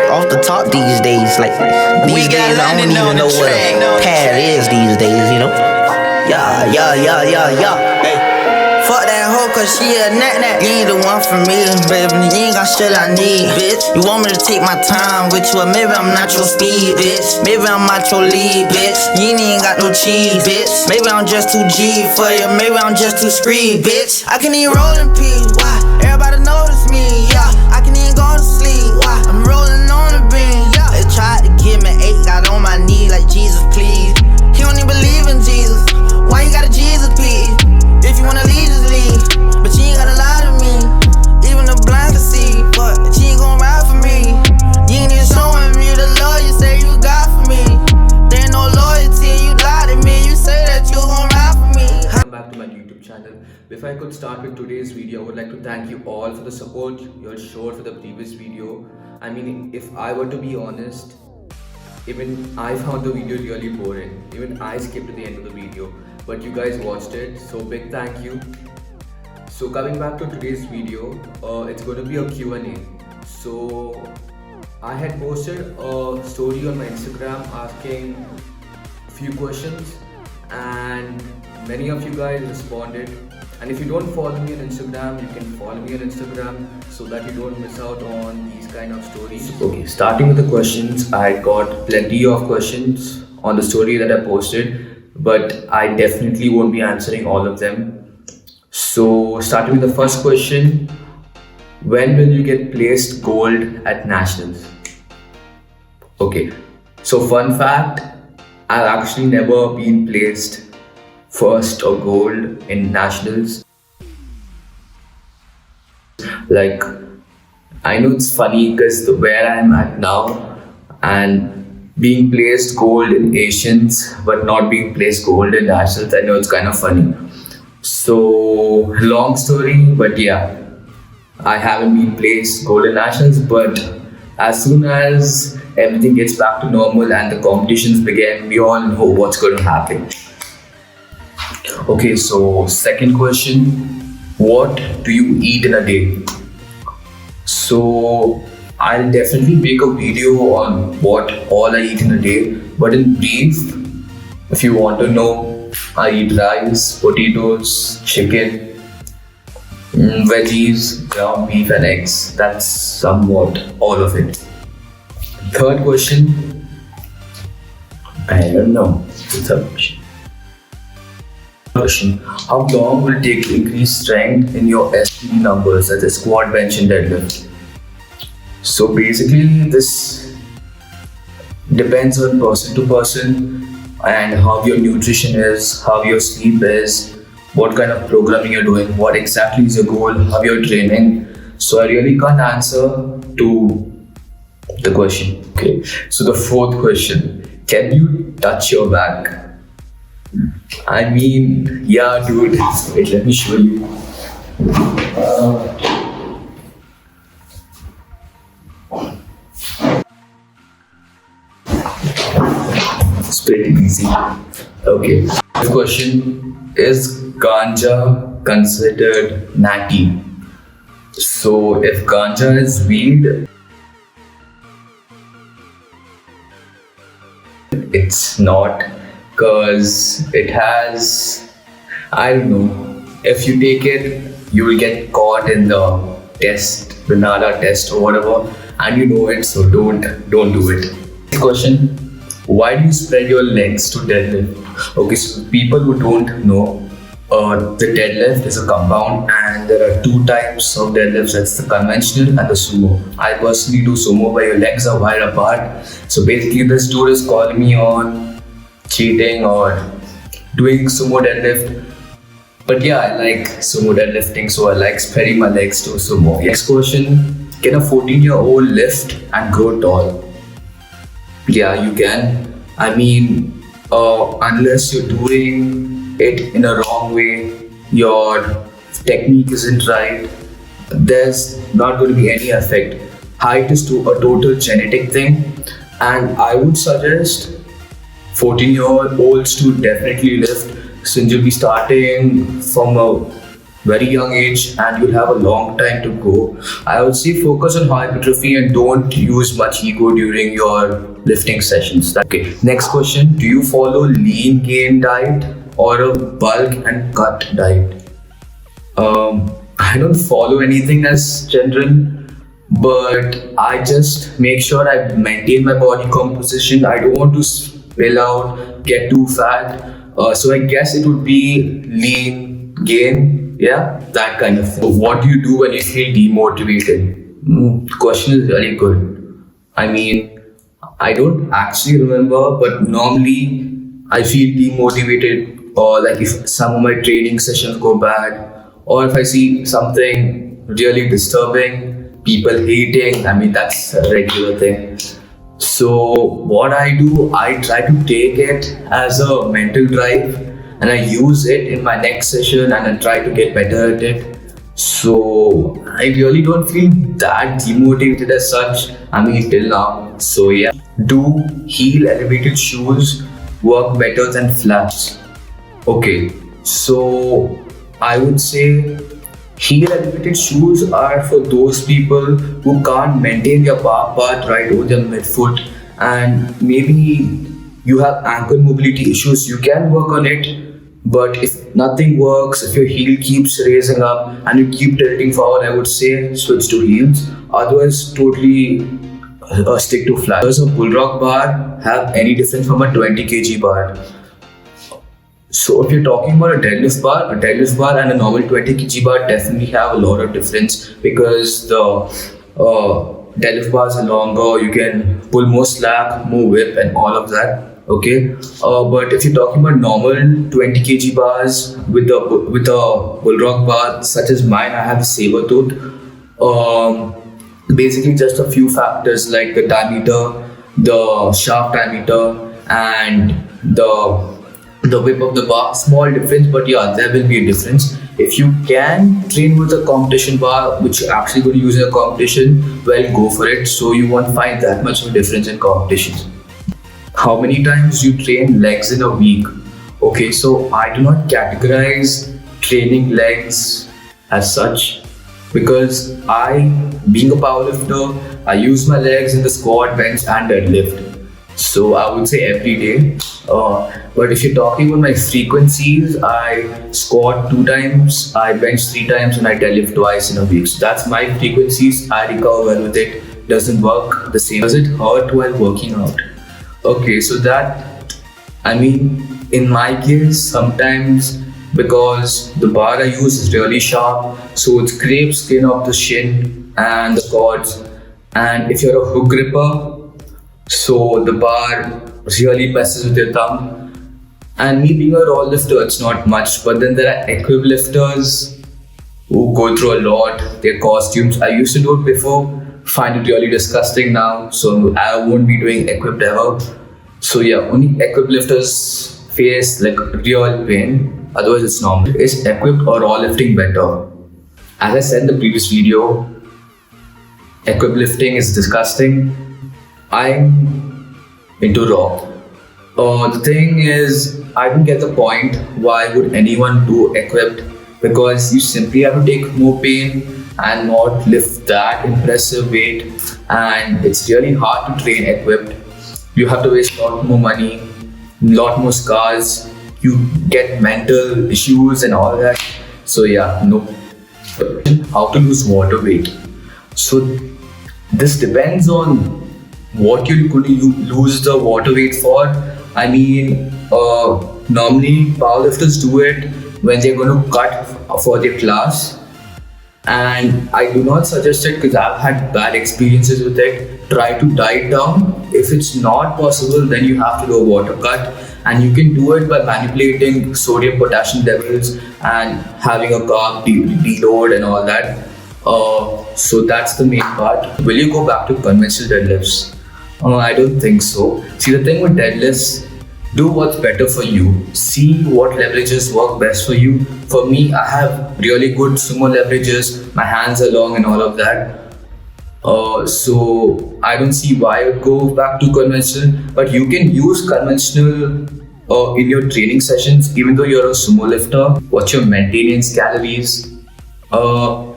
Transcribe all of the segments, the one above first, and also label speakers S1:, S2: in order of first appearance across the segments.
S1: off the top these days. Like these days, I don't even know what a pad is these days. You know? Yeah. Hey. Fuck that hoe, cause she a nat. You ain't the one for me, baby. You ain't got shit I need, bitch. You want me to take my time with you, or maybe I'm not your speed, bitch. Maybe I'm not your lead, bitch. You ain't got no cheese, bitch. Maybe I'm just too G for you, maybe I'm just too screed, bitch. I can even roll in peace, why? Everybody notice me, yeah. I can even go to sleep, why? I'm rolling on the beam, yeah. They tried to give me 8, got on my knee like Jesus, please. He don't even believe in Jesus. Why you got a Jesus, please? If you wanna leave, just leave. But you ain't gotta lie to me. Even the blind can see. But she ain't gon' ride for me. You ain't even showing me the love you say you got for me. There ain't no loyalty, you lie to me. You say that you gon' ride for me.
S2: Welcome back to my YouTube channel. Before I could start with today's video, I would like to thank you all for the support you all showed for the previous video. I mean, if I were to be honest, even I found the video really boring. Even I skipped to the end of the video. But you guys watched it, so big thank you. So coming back to today's video, it's going to be a Q&A. So I had posted a story on my Instagram asking a few questions, and many of you guys responded. And if you don't follow me on Instagram, you can follow me on Instagram so that you don't miss out on these kind of stories. Okay, starting with the questions, I got plenty of questions on the story that I posted, but I definitely won't be answering all of them. So starting with the first question, when will you get placed gold at nationals? Okay, so fun fact, I've actually never been placed first or gold in nationals. Like, I know it's funny because where I'm at now and being placed gold in Asians but not being placed gold in nationals, I know it's kind of funny. So long story, but yeah, I haven't been placed gold in nationals, but as soon as everything gets back to normal and the competitions begin, we all know what's going to happen. Okay, so second question, what do you eat in a day? So I'll definitely make a video on what all I eat in a day, but in brief, if you want to know, I eat rice, potatoes, chicken, veggies, ground beef and eggs. That's somewhat all of it. Third question, I don't know. It's a question. How long will it take to increase strength in your SPD numbers, such as squat, bench and deadlift? So basically this depends on person to person and how your nutrition is, how your sleep is, what kind of programming you're doing, what exactly is your goal, how you're training. So I really can't answer to the question. Okay, so the fourth question, can you touch your back? I mean, yeah dude, wait, let me show you. It's pretty easy. Okay, the question, is ganja considered natty? So if ganja is weed, it's not, because it has, I don't know, if you take it, you will get caught in the test, the NADA test or whatever, and you know it, so don't do it. Next question, why do you spread your legs to deadlift? Okay, so people who don't know, the deadlift is a compound and there are two types of deadlifts, that's the conventional and the sumo. I personally do sumo where your legs are wide apart. So basically this dude is calling me on cheating or doing sumo deadlift, but yeah, I like sumo deadlifting, so I like spreading my legs to sumo. Next question, can a 14-year-old lift and grow tall? Yeah, you can. I mean, unless you're doing it in a wrong way, your technique isn't right, there's not going to be any effect. Height is a total genetic thing, and I would suggest 14-year-olds to definitely lift, since you'll be starting from a very young age and you'll have a long time to go. I would say focus on hypertrophy and don't use much ego during your lifting sessions. Okay, next question. Do you follow lean gain diet or a bulk and cut diet? I don't follow anything as general, but I just make sure I maintain my body composition. I don't want to spill out, get too fat. So I guess it would be lean gain, yeah, that kind of thing. What do you do when you feel demotivated? Question is really good. I mean, I don't actually remember, but normally I feel demotivated, or like if some of my training sessions go bad, or if I see something really disturbing, people hating. I mean, that's a regular thing. So what I do, I try to take it as a mental drive and I use it in my next session and I try to get better at it. So I really don't feel that demotivated as such, I mean, till now. So yeah. Do heel elevated shoes work better than flats? Okay, so I would say heel elevated shoes are for those people who can't maintain their back part right over their midfoot, and maybe you have ankle mobility issues. You can work on it, but if nothing works, if your heel keeps raising up and you keep tilting forward, I would say switch to heels. Otherwise, totally stick to flat. Does a bull rock bar have any difference from a 20 kg bar? So if you're talking about a deadlift bar and a normal 20 kg bar definitely have a lot of difference, because the deadlift bars are longer, you can pull more slack, more whip and all of that. Okay, but if you're talking about normal 20 kg bars with a bull rock bar such as mine, I have a saber tooth. Basically just a few factors like the diameter, the shaft diameter, and the whip of the bar. Small difference, but yeah, there will be a difference. If you can train with a competition bar, which you're actually going to use in a competition, well, go for it. So you won't find that much of a difference in competitions. How many times you train legs in a week? Okay, so I do not categorize training legs as such, because being a powerlifter, I use my legs in the squat, bench and deadlift. So I would say every day. But if you're talking about my frequencies, I squat 2 times, I bench 3 times, and I deadlift twice in a week. So that's my frequencies. I recover well with it. Doesn't work the same. Does it hurt while working out? Okay, so that, I mean, in my case, sometimes, because the bar I use is really sharp, so it scrapes skin off the shin and the quads. And if you're a hook gripper, so the bar really messes with your thumb. And me being a raw lifter, it's not much, but then there are equip lifters who go through a lot. Their costumes, I used to do it before, find it really disgusting now, so I won't be doing equipped ever. So yeah, only equip lifters face like real pain, otherwise it's normal. Is equipped or raw lifting better? As I said in the previous video, equip lifting is disgusting. I'm into raw. The thing is, I don't get the point. Why would anyone do equipped? Because you simply have to take more pain and not lift that impressive weight, and it's really hard to train equipped. You have to waste a lot more money, lot more scars, you get mental issues and all that. So yeah, no. How to lose water weight? So this depends on what you're going to lose the water weight for. I mean, normally powerlifters do it when they're going to cut for their class, and I do not suggest it because I've had bad experiences with it. Try to diet down. If it's not possible, then you have to do a water cut, and you can do it by manipulating sodium potassium levels and having a carb deload and all that. So that's the main part. Will you go back to conventional deadlifts? I don't think so. See, the thing with deadlifts, do what's better for you. See what leverages work best for you. For me, I have really good sumo leverages. My hands are long and all of that. So I don't see why I would go back to conventional. But you can use conventional in your training sessions, even though you're a sumo lifter. What's your maintenance calories? Uh,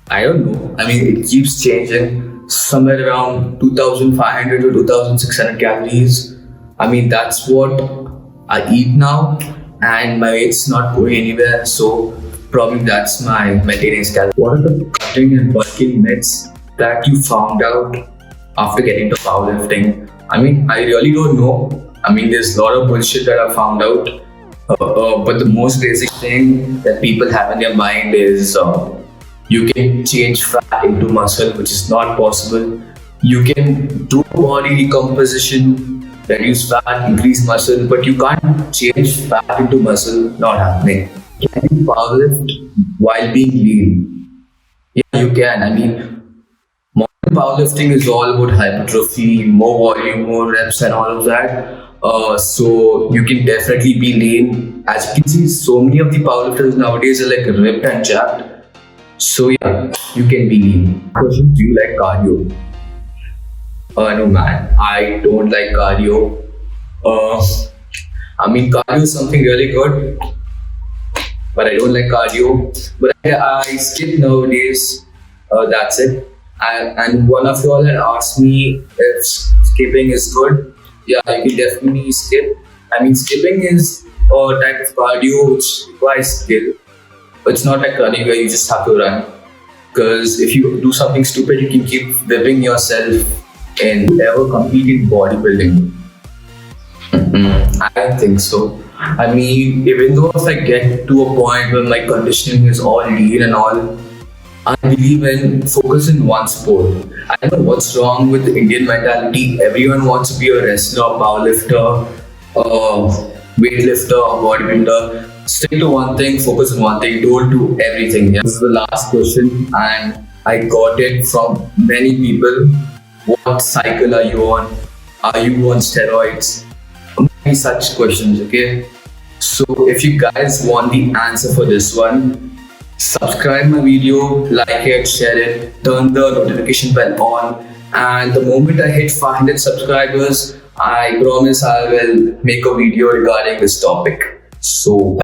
S2: I don't know. I mean, it keeps changing. Somewhere around 2,500 to 2,600 calories. I mean, that's what I eat now, and my weight's not going anywhere. So probably that's my maintenance calorie. What are the cutting and bulking myths that you found out after getting to powerlifting? I mean, I really don't know. I mean, there's a lot of bullshit that I found out. But the most basic thing that people have in their mind is you can change fat into muscle, which is not possible. You can do body recomposition, reduce fat, increase muscle, but you can't change fat into muscle, not happening. Can you powerlift while being lean? Yeah, you can. I mean, modern powerlifting is all about hypertrophy, more volume, more reps, and all of that. So you can definitely be lean. As you can see, so many of the powerlifters nowadays are like ripped and jacked. So yeah, you can be lean. Question: do you like cardio? No man, I don't like cardio. Uh, I mean, cardio is something really good, but I don't like cardio. But I skip nowadays. That's it. And one of you all had asked me if skipping is good. Yeah, you can definitely skip. I mean, skipping is a type of cardio which requires skill. It's not like running where you just have to run. Because if you do something stupid, you can keep whipping yourself and ever compete in bodybuilding. I don't think so. I mean, even though if I get to a point where my conditioning is all lean and all, I believe in focus in one sport. I don't know what's wrong with the Indian mentality. Everyone wants to be a wrestler, powerlifter, weightlifter, bodybuilder. Stick to one thing, focus on one thing, don't do everything. Yeah. This is the last question, and I got it from many people. What cycle are you on? Are you on steroids? Many such questions, okay? So if you guys want the answer for this one, subscribe my video, like it, share it, turn the notification bell on, and the moment I hit 500 subscribers, I promise I will make a video regarding this topic. So